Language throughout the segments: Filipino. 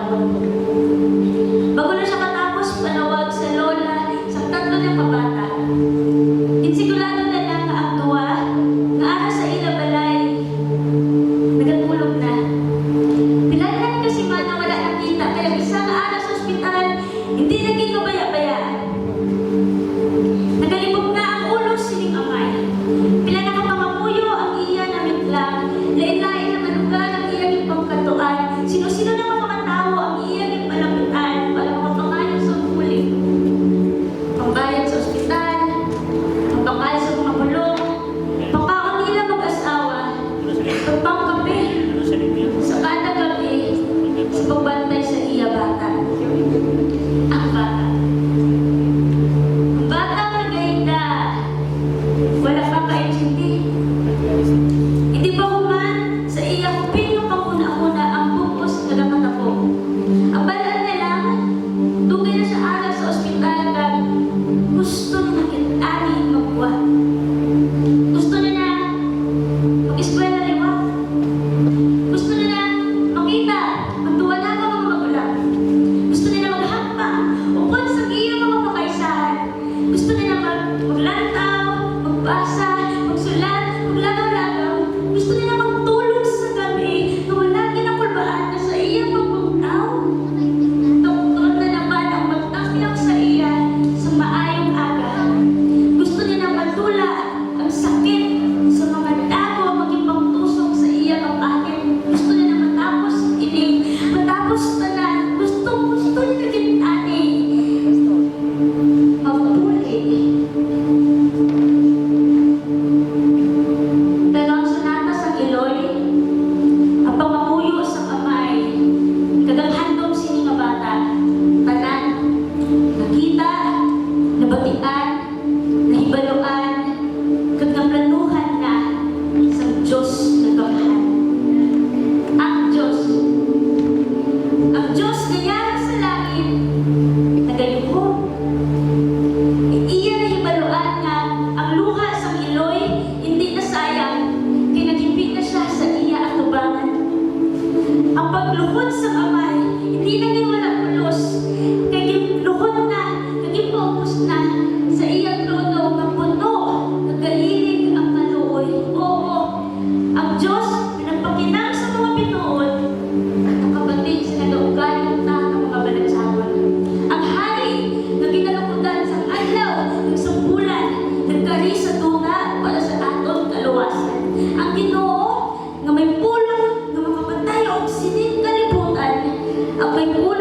panahon. Bago na siya matapos panawag sa lola sa tatlo niyang kabata, insigurado na lang nga ang duwa nga ara sa ila balay nagatulog na. Pilanan kasi man na wala nakita kaya isa nga ara sa ospital hindi naging kabaya-bayaan. Nagalibog na ang ulo sining amay. Pila na kapangapuyo ang iya na mitlang, lain-lain na manugan ang iyang ipangkatuan. Sino-sino na mga tao ang iyang ipalapitan para makapangayo sa huli. Pambayad sa ospital, pagpangkal sa mga bulong, pagkaon nila mag-asawa, pagpangkape, sa kada gabi, sa pagbantay sa iya bata. Ang bata. Ang bata nagayda, wala pa kaintindi. Hindi ba human sa iya kupin yung panguna-una ang bukos na nakatako. Ang balaan na lang, dugay na siya alas sa ospital kag gusto na nakitani magwa. Gusto na na mag-eskwela liwa. Gusto na na makita, magtuwa na mga magulang. Gusto na na maghapa, upod sa iyang mga pakaisahan. Gusto na na maglantaw, magbasa, magsulat, maglagaw-lagaw. Gusto nila magtulog sa gabi na wala kinakulbaan na sa iyang pagpuntaw. Doktor na naman ang magtakyaw sa iya sa maayong aga. Gusto nila matula ang sakit sa mga dago maging pangtusok sa iyang kapatid. Gusto nila matapos ining, matapos tanan. Gusto nila gitani. Mapuli. Dagang sunata sa Iloy, ang pangamuyo sa kamay, kagang handom sini nga bata, tanan, nakita, nabatian, nahibaluan, kag naplanuhan na sa Diyos na gamahan. Ang Diyos na yara sa langit, nagayuhon. Iya nahibaluan nga ang luha sa Iloy hindi na sayang kay nagipit na siya sa iya at tubangan. Ang pagluhod sa kamay hindi naging wala pulos kay luhod na, naging focus na sa iyang trono ng puno, nagalilig ang maluoy. Oo, ang Diyos na nagpakinang sa mga pinuod at nakabatid sa nagaugayon na ng mga balansawan. Ang hari na ginalukudan sa adlaw, nagsumpulan, nagkari sa tunga para sa aton kaluwasan. Ang Ginoo nga may pulong nga makapatay og sining kalibutan, ang may pulong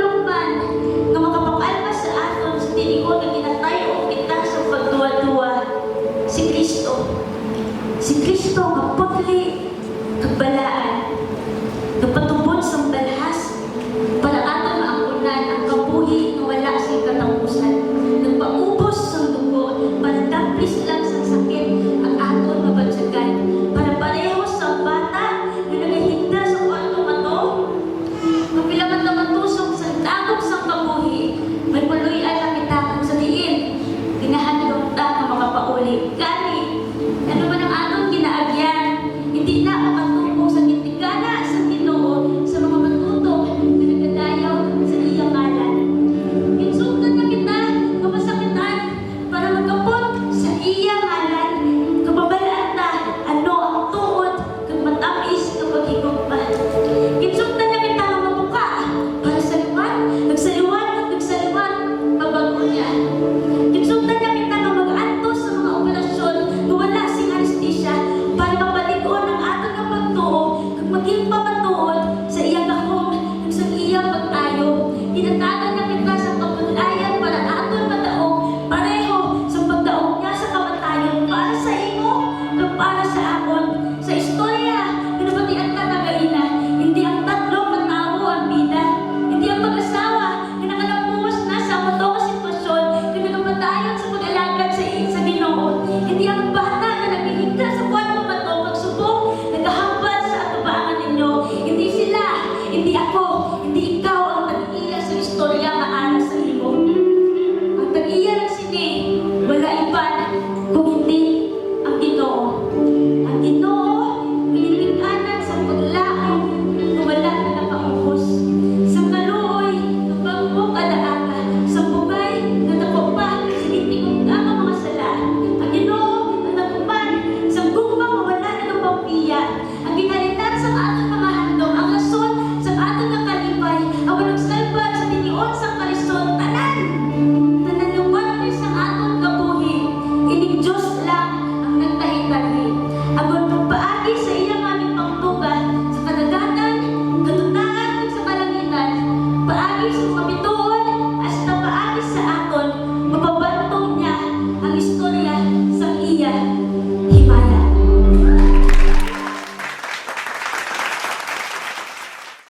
Pamatuod,